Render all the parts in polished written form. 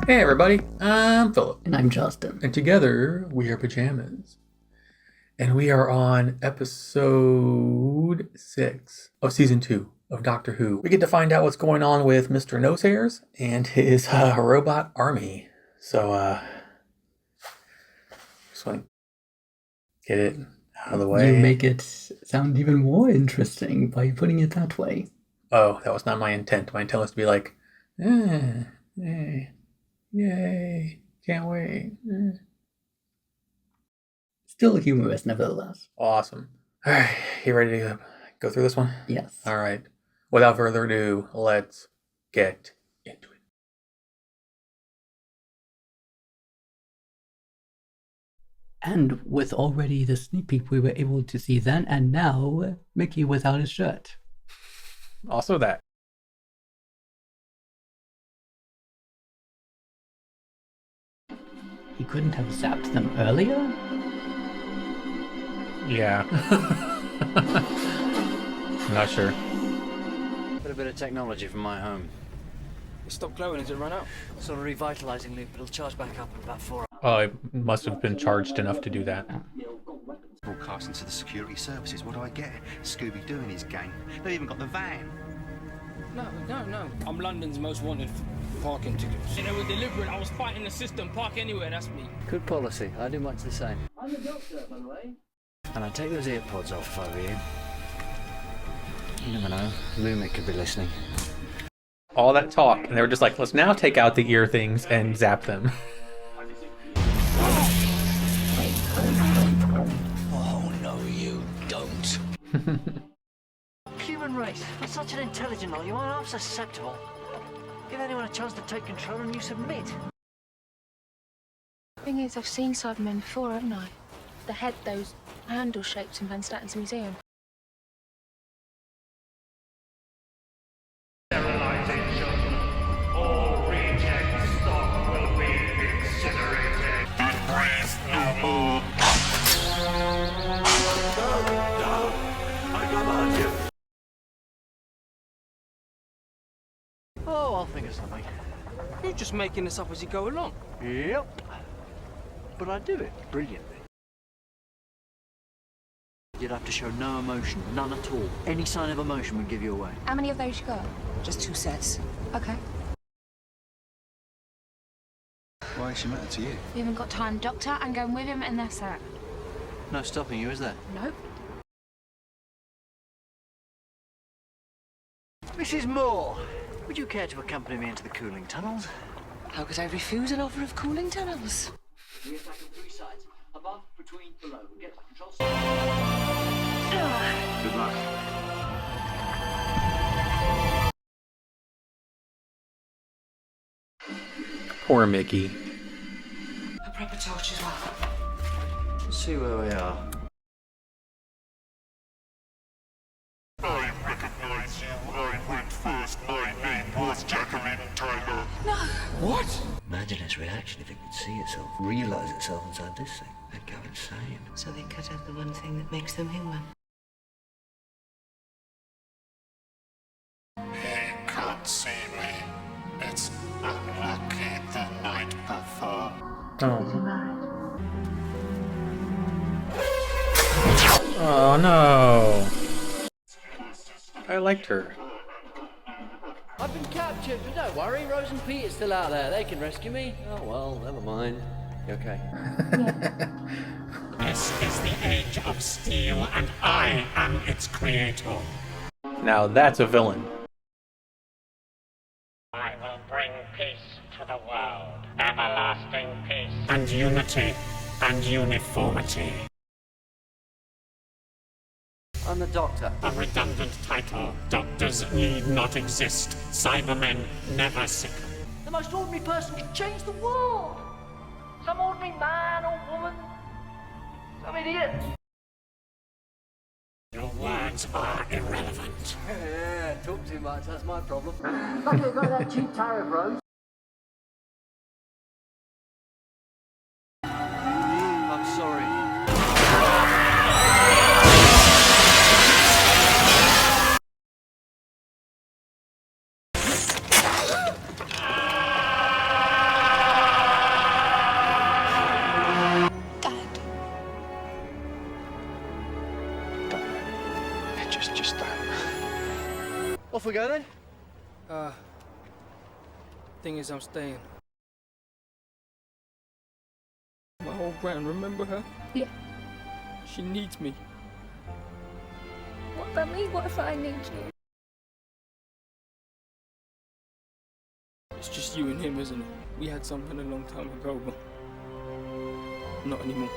Hey everybody, I'm Philip. And I'm Justin. And together we are Pajamas. And we are on episode 6 of season 2 of Doctor Who. We get to find out what's going on with Mr. Nosehairs and his robot army. So, just want to get it out of the way. You make it sound even more interesting by putting it that way. Oh, that was not my intent. My intent was to be like, yay, can't wait. Still humorous, nevertheless. Awesome. All right, you ready to go through this one? Yes. All right. Without further ado, let's get into it. And with already the sneak peek, we were able to see then and now Mickey without his shirt. Also that. He couldn't have zapped them earlier? Yeah. I'm not sure. Got a bit of technology from my home. It stopped glowing as it ran out. Sort of revitalizing loop, it'll charge back up in about 4 hours. Oh, it must have been charged enough to do that. Broadcasting to the security services. What do I get? Scooby-Doo and his gang. They've even got the van. No. I'm London's most wanted parking tickets. They were delivering. I was fighting the system. Park anywhere, that's me. Good policy. I do much the same. I'm the doctor, by the way. And I'd take those earpods off if I were you. You never know. Lumi could be listening. All that talk, and they were just like, let's now take out the ear things and zap them. Oh, no, you don't. Human race. With such an intelligent lot, you aren't half susceptible. Give anyone a chance to take control and you submit. Thing is, I've seen Cybermen before, haven't I? The head, those handle shapes in Van Statten's museum. Sterilization. All reject stock will be incinerated. And breathe no more. No, I command you. Oh, I'll think of something. You're just making this up as you go along. Yep. But I do it brilliantly. You'd have to show no emotion, none at all. Any sign of emotion would give you away. How many of those you got? Just 2 sets. Okay. Why does she matter to you? We haven't got time, Doctor. I'm going with him, and that's that. No stopping you, is there? Nope. Mrs. Moore, would you care to accompany me into the cooling tunnels? How could I refuse an offer of cooling tunnels? We attack on 3 sides. Above, between, below. Get to control. Good luck. Poor Mickey. A proper torch as well. Let's see where we are. I recognize you. I went first. My name was Jacqueline Tyler. What? Imagine its reaction if it could see itself, realize itself inside this thing. They'd go insane. So they cut out the one thing that makes them human. He can't see me. It's unlucky the night before. Oh no. I liked her. I've been captured, but don't worry, Rose and Pete's still out there. They can rescue me. Oh well, never mind. You okay? This is the age of steel, and I am its creator. Now that's a villain. I will bring peace to the world. Everlasting peace. And unity. And uniformity. I'm the doctor. A redundant title. Doctors need not exist. Cybermen never sicken. The most ordinary person can change the world. Some ordinary man or woman. Some idiot. Your words are irrelevant. Yeah, talk too much, that's my problem. Lucky I got that cheap tariff, Rose. I'm sorry. just that. Off we go then. Thing is, I'm staying. My old gran, remember her? Yeah. She needs me. What about me? What if I need you? It's just you and him, isn't it? We had something a long time ago, but not anymore.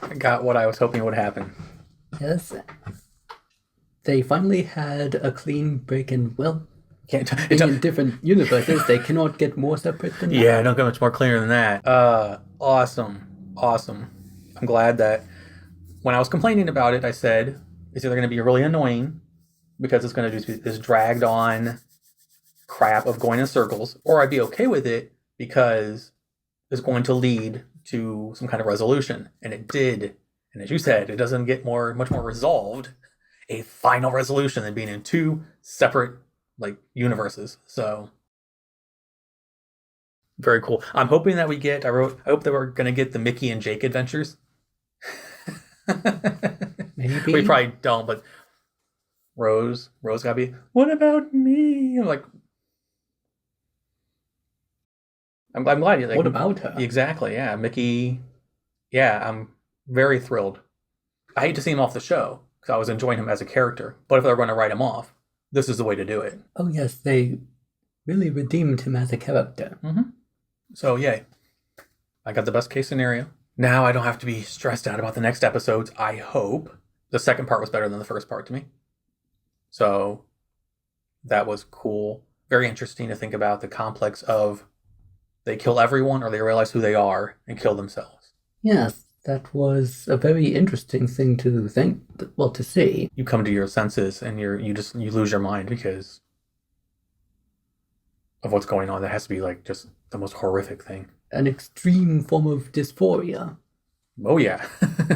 I got what I was hoping would happen. Yes. They finally had a clean break, and well, Can't being in different universes, they cannot get more separate than that. Yeah, don't get much more clear than that. Awesome. I'm glad that when I was complaining about it, I said it's either going to be really annoying because it's going to do this dragged on crap of going in circles, or I'd be okay with it because it's going to lead to some kind of resolution, and it did. And as you said, it doesn't get much more resolved, a final resolution than being in two separate universes. So very cool. I'm hoping that I hope that we're gonna get the Mickey and Jake adventures. Maybe. We probably don't, but Rose gotta be, what about me? I'm glad you What about her? Exactly, yeah. Mickey, yeah, I'm very thrilled. I hate to see him off the show because I was enjoying him as a character, but if they're going to write him off, this is the way to do it. Oh yes, they really redeemed him as a character. Mm-hmm. So yay. I got the best case scenario. Now I don't have to be stressed out about the next episodes, I hope. The second part was better than the first part to me. So that was cool. Very interesting to think about the complex of they kill everyone or they realize who they are and kill themselves. Yes, that was a very interesting thing to to see. You come to your senses and you lose your mind because of what's going on. That has to be just the most horrific thing. An extreme form of dysphoria. Oh yeah.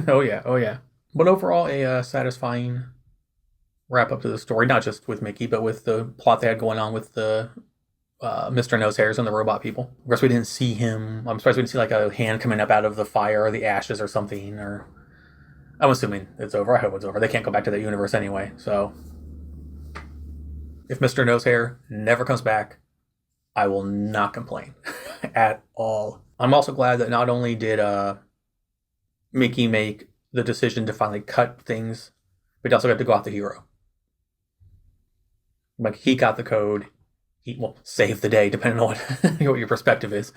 oh yeah. But overall, a satisfying wrap up to the story, not just with Mickey, but with the plot they had going on with the Mr. Nose Hairs and the robot people. Of course, we didn't see him. I'm surprised we didn't see a hand coming up out of the fire or the ashes or something. Or I'm assuming it's over. I hope it's over. They can't go back to that universe anyway. So if Mr. Nose Hair never comes back, I will not complain at all. I'm also glad that not only did Mickey make the decision to finally cut things, but he also got to go out the hero. He got the code. He saved the day, depending on what your perspective is.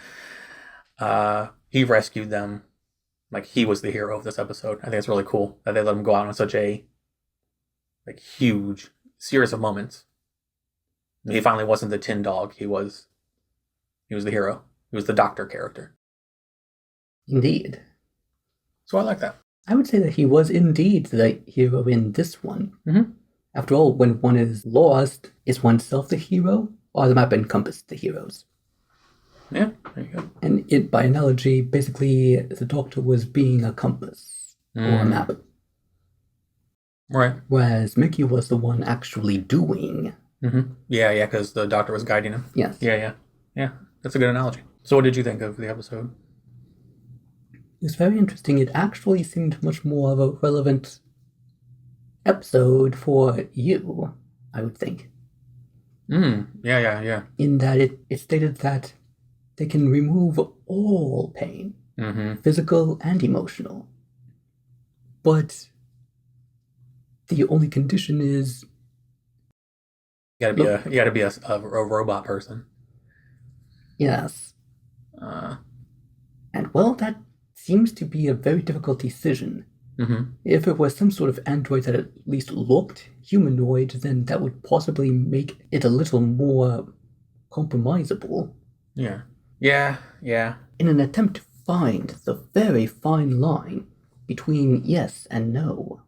He rescued them. He was the hero of this episode. I think it's really cool that they let him go out on such a huge series of moments. He finally wasn't the tin dog. He was the hero. He was the doctor character. Indeed. So I like that. I would say that he was indeed the hero in this one. Mm-hmm. After all, when one is lost, is oneself the hero? Or the map encompassed the heroes? Yeah, there you go. And it, by analogy, basically the Doctor was being a compass or a map. Right. Whereas Mickey was the one actually doing. Mm-hmm. Yeah, because the Doctor was guiding him. Yes. Yeah. That's a good analogy. So what did you think of the episode? It was very interesting. It actually seemed much more of a relevant episode for you, I would think. Yeah. In that it stated that they can remove all pain, physical and emotional. But the only condition is you gotta be a robot person. Yes. And well, that seems to be a very difficult decision. If it was some sort of android that at least looked humanoid, then that would possibly make it a little more compromisable. Yeah. In an attempt to find the very fine line between yes and no.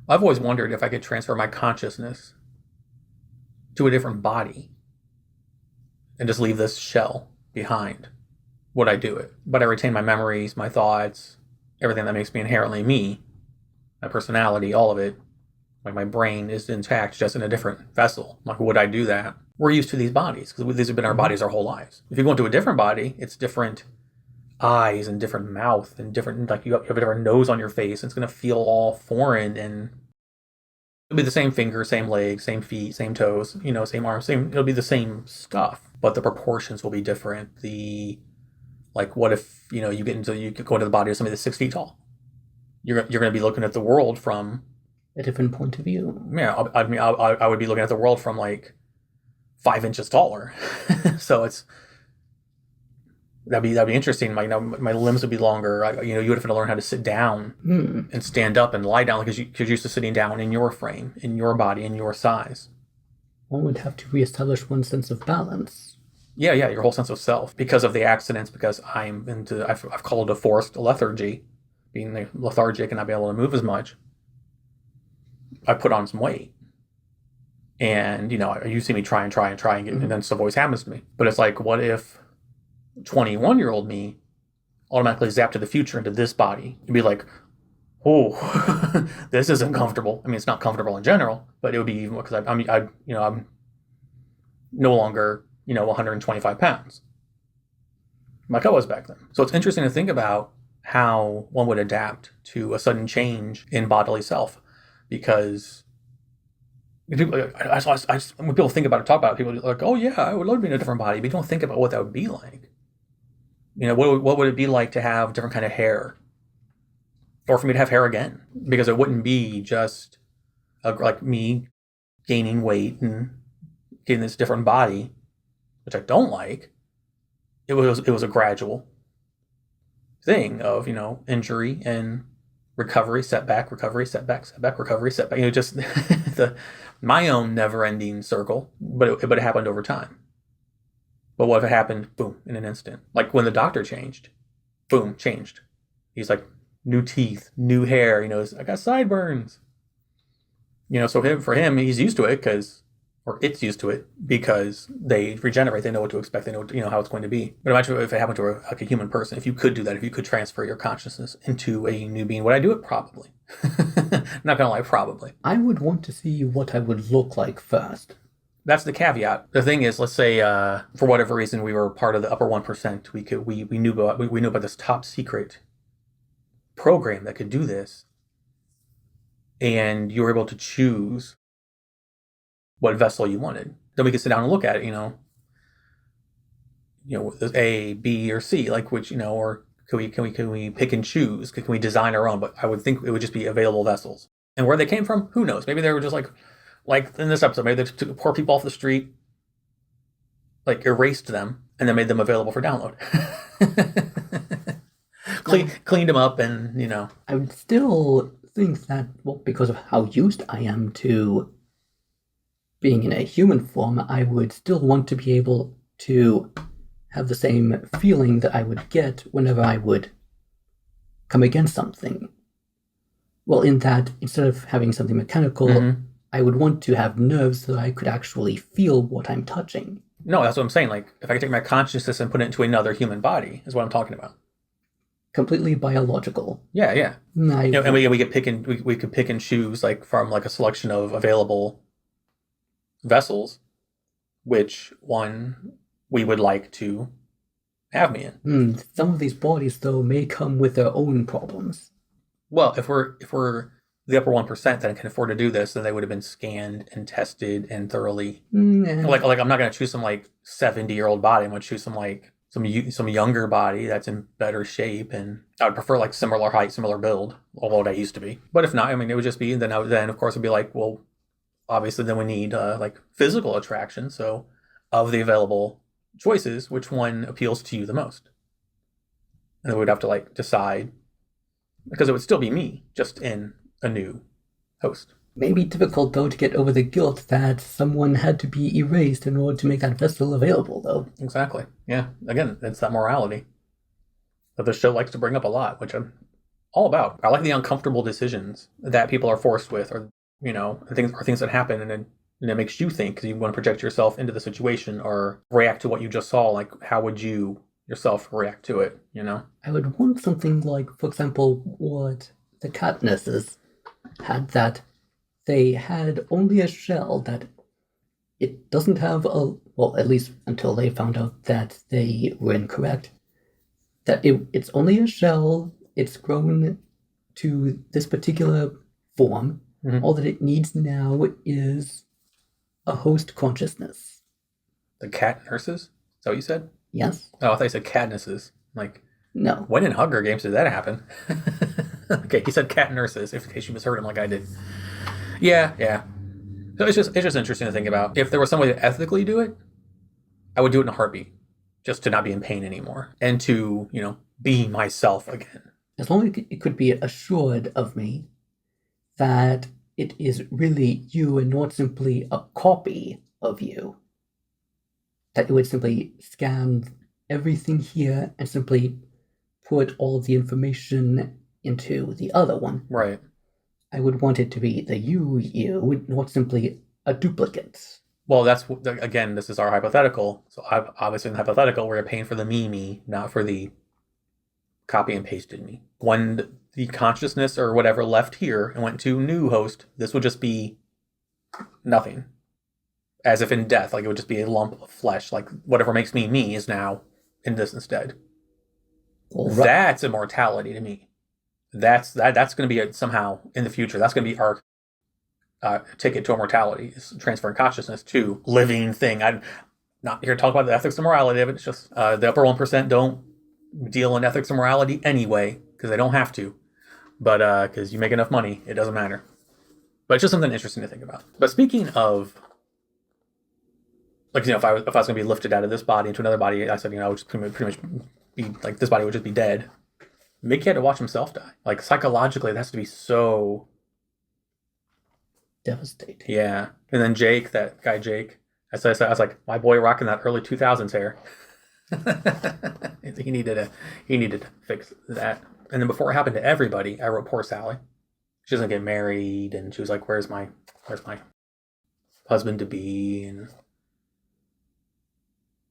I've always wondered if I could transfer my consciousness to a different body and just leave this shell behind. Would I do it? But I retain my memories, my thoughts, everything that makes me inherently me, my personality, all of it. Like my brain is intact, just in a different vessel. Like, would I do that? We're used to these bodies because these have been our bodies our whole lives. If you go into a different body, it's different eyes and different mouth and different, like you have a different nose on your face. It's going to feel all foreign, and it'll be the same fingers, same legs, same feet, same toes, same arms, it'll be the same stuff, but the proportions will be different. Like, what if, you go into the body of somebody that's 6 feet tall? You're going to be looking at the world from a different point of view. Yeah, I would be looking at the world from like 5 inches taller. So that'd be interesting. My limbs would be longer. You would have to learn how to sit down and stand up and lie down because you're used to sitting down in your frame, in your body, in your size. One would have to reestablish one's sense of balance. Yeah, your whole sense of self because of the accidents. Because I've called it a forced lethargy, being lethargic and not being able to move as much. I put on some weight, and you see me try and get, and then stuff always happens to me. But it's like, what if 21-year-old me automatically zapped to the future into this body? You'd be like, oh, this isn't comfortable. I mean, it's not comfortable in general, but it would be even more because I'm no longer 125 pounds like I was back then. So it's interesting to think about how one would adapt to a sudden change in bodily self. Because when people think about it, talk about it, people are like, oh yeah, I would love to be in a different body, but you don't think about what that would be like. What would it be like to have different kind of hair? Or for me to have hair again? Because it wouldn't be just like me gaining weight and getting this different body, which I don't like. It was a gradual thing of, injury and recovery, setback, recovery, setback, recovery, setback. Just my own never-ending circle, but it happened over time. But what if it happened, boom, in an instant? Like when the doctor changed, boom, changed. He's like, new teeth, new hair. I got sideburns. So for him, he's used to it it's used to it because they regenerate. They know what to expect. They know how it's going to be. But imagine if it happened to a human person. If you could do that, if you could transfer your consciousness into a new being, would I do it? Probably. Not gonna lie, probably. I would want to see what I would look like first. That's the caveat. The thing is, let's say for whatever reason we were part of the upper 1%. We knew about this top secret program that could do this, and you were able to choose what vessel you wanted. Then we could sit down and look at it, A, B, or C, like which, or can we pick and choose? Can we design our own? But I would think it would just be available vessels. And where they came from, who knows? Maybe they were just like in this episode, maybe they took poor people off the street, like erased them, and then made them available for download. Cleaned them up, and I would still think that, because of how used I am to being in a human form, I would still want to be able to have the same feeling that I would get whenever I would come against something. Well, in that, instead of having something mechanical, I would want to have nerves so I could actually feel what I'm touching. No, that's what I'm saying. Like, if I could take my consciousness and put it into another human body, is what I'm talking about. Completely biological. Yeah. And we could pick and choose from a selection of available vessels, which one we would like to have me in. Some of these bodies, though, may come with their own problems. Well, if we're the upper 1% that can afford to do this, then they would have been scanned and tested and thoroughly. Like I'm not going to choose some 70-year-old body. I'm going to choose some younger body that's in better shape, and I would prefer similar height, similar build, although that used to be. But if not, it would just be then of course it'd be well, obviously then we need physical attraction. So of the available choices, which one appeals to you the most? And then we'd have to decide, because it would still be me, just in a new host. Maybe difficult, though, to get over the guilt that someone had to be erased in order to make that vessel available, though. Exactly. Yeah. Again, it's that morality that the show likes to bring up a lot, which I'm all about. I like the uncomfortable decisions that people are forced with, or things that happen, and it makes you think because you want to project yourself into the situation or react to what you just saw. How would you yourself react to it? I would want something like, for example, what the cat nurses had, that they had only a shell that it doesn't have a, well, at least until they found out that they were incorrect, that it's only a shell, it's grown to this particular form. Mhm. All that it needs now is a host consciousness. The cat nurses? Is that what you said? Yes? Oh, I thought you said catnesses. Like, No. when in Hunger Games did that happen? Okay, he said cat nurses, in case you misheard him like I did. Yeah. So it's just interesting to think about. If there was some way to ethically do it, I would do it in a heartbeat. Just to not be in pain anymore. And to, be myself again. As long as it could be assured of me that it is really you and not simply a copy of you. That it would simply scan everything here and simply put all of the information into the other one. Right. I would want it to be the you, not simply a duplicate. Well, that's, again, this is our hypothetical. So obviously in the hypothetical, we're paying for the me, not for the copy and pasted me. When the consciousness or whatever left here and went to new host, this would just be nothing. As if in death, like it would just be a lump of flesh. Like whatever makes me is now in this instead. Right. That's immortality to me. That's going to be somehow in the future. That's going to be our ticket to immortality, is transferring consciousness to living thing. I'm not here to talk about the ethics and morality of it. It's just the upper 1% don't deal in ethics and morality anyway, because they don't have to. But because you make enough money, it doesn't matter. But it's just something interesting to think about. But speaking of, like, if I was going to be lifted out of this body into another body, I said, I would just pretty much be like, this body would just be dead. Mickey had to watch himself die. Like, psychologically, it has to be so devastating. Yeah. And then Jake, that guy Jake, I was like, my boy rocking that early 2000s hair. he needed to fix that. And then before it happened to everybody, I wrote poor Sally. She doesn't get married, and she was like, where's my husband to be? And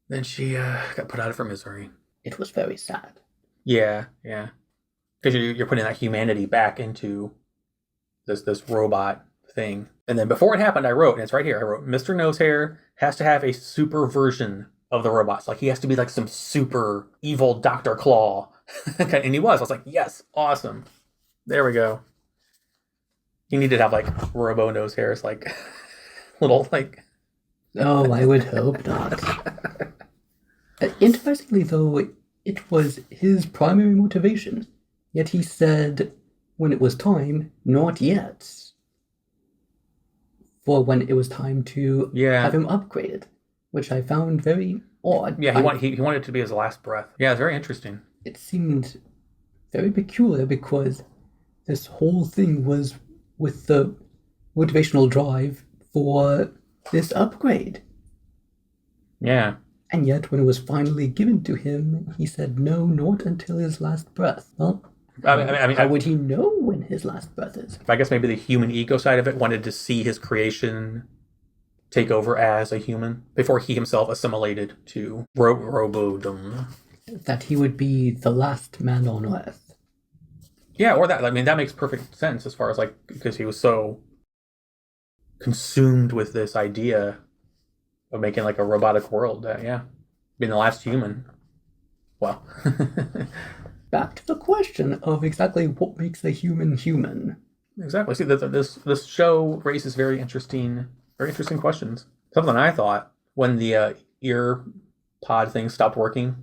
then she got put out of her misery. It was very sad. Yeah. Because you're putting that humanity back into this robot thing. And then before it happened, I wrote, and it's right here, I wrote, Mr. Nosehair has to have a super version of the robots. Like, he has to be like some super evil Dr. Claw. And he was. I was like, yes, awesome. There we go. He needed to have like robo nose hairs, like little like. Oh, I would hope not. Interestingly, though, it was his primary motivation. Yet he said, when it was time, not yet. For when it was time to have him upgraded, which I found very odd. Yeah, he wanted it to be his last breath. Yeah, it's very interesting. It seemed very peculiar because this whole thing was with the motivational drive for this upgrade. Yeah. And yet, when it was finally given to him, he said no, not until his last breath. Well, how would he know when his last breath is? I guess maybe the human ego side of it wanted to see his creation take over as a human before he himself assimilated to robodom. That he would be the last man on Earth. Yeah, or that. I mean, that makes perfect sense as far as like, because he was so consumed with this idea of making like a robotic world that, being the last human. Well. Back to the question of exactly what makes a human human. Exactly. See, this show raises very interesting questions. Something I thought when the ear pod thing stopped working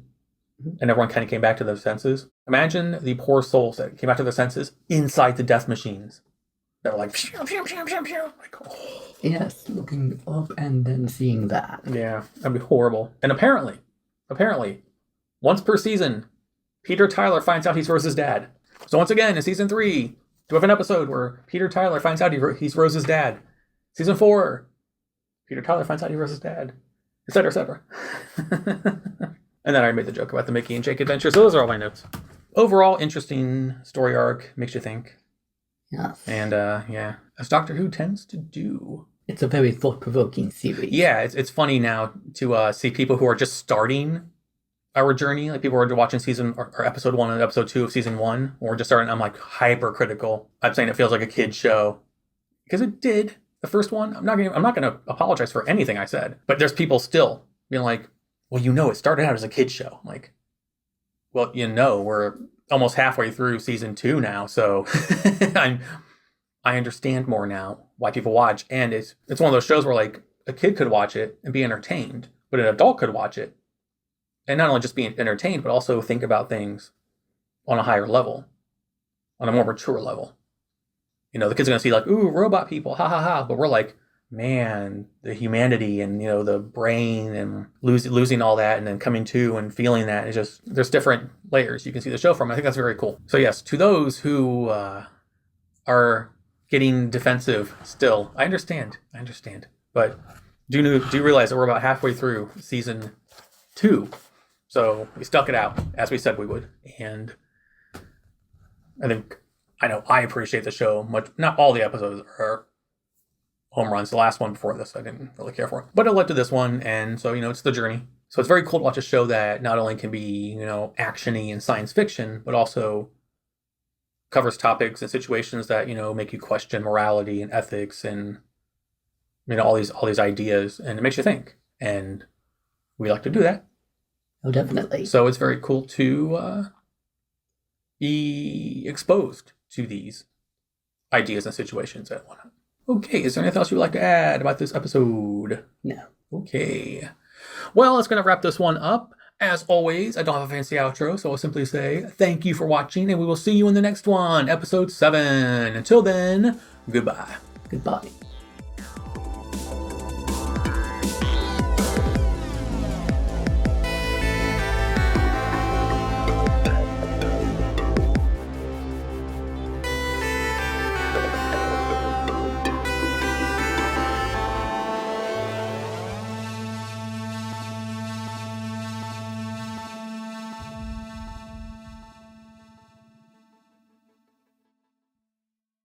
and everyone kind of came back to their senses. Imagine the poor souls that came back to their senses inside the death machines. That were like, pew, pew, pew, pew, pew. Like, oh. Yes, looking up and then seeing that. Yeah, that'd be horrible. And apparently, once per season, Peter Tyler finds out he's Rose's dad. So once again, in season 3, do have an episode where Peter Tyler finds out he's Rose's dad. Season 4, Peter Tyler finds out he's Rose's dad. Etc., etc. And then I made the joke about the Mickey and Jake adventure. So those are all my notes. Overall, interesting story arc. Makes you think. Yes. And, as Doctor Who tends to do. It's a very thought-provoking series. Yeah, it's funny now to see people who are just starting our journey. Like, people who are watching season or episode 1 and episode 2 of season 1. Or just starting, I'm like hypercritical. I'm saying it feels like a kid's show. because it did. The first one, I'm not gonna apologize for anything I said. But there's people still being like, well, it started out as a kid's show. I'm like, well, we're almost halfway through season 2 now, so I understand more now why people watch. And it's one of those shows where like a kid could watch it and be entertained, but an adult could watch it and not only just be entertained, but also think about things on a higher level, on a more mature level. The kids are going to see like, ooh, robot people, ha ha ha. But we're like, man, the humanity and, the brain and losing all that and then coming to and feeling that. It's just, there's different layers you can see the show from. I think that's very cool. So yes, to those who are getting defensive still, I understand. But do realize that we're about halfway through season 2. So we stuck it out as we said we would. And I appreciate the show much. Not all the episodes are home runs. The last one before this, I didn't really care for. But it led to this one, and so, it's the journey. So it's very cool to watch a show that not only can be, action-y and science fiction, but also covers topics and situations that, make you question morality and ethics and, all these ideas, and it makes you think. And we like to do that. Oh, definitely. So it's very cool to be exposed to these ideas and situations and whatnot. Okay, is there anything else you would like to add about this episode? No. Okay. Well, that's going to wrap this one up. As always, I don't have a fancy outro, so I'll simply say thank you for watching, and we will see you in the next one, episode 7. Until then, goodbye. Goodbye.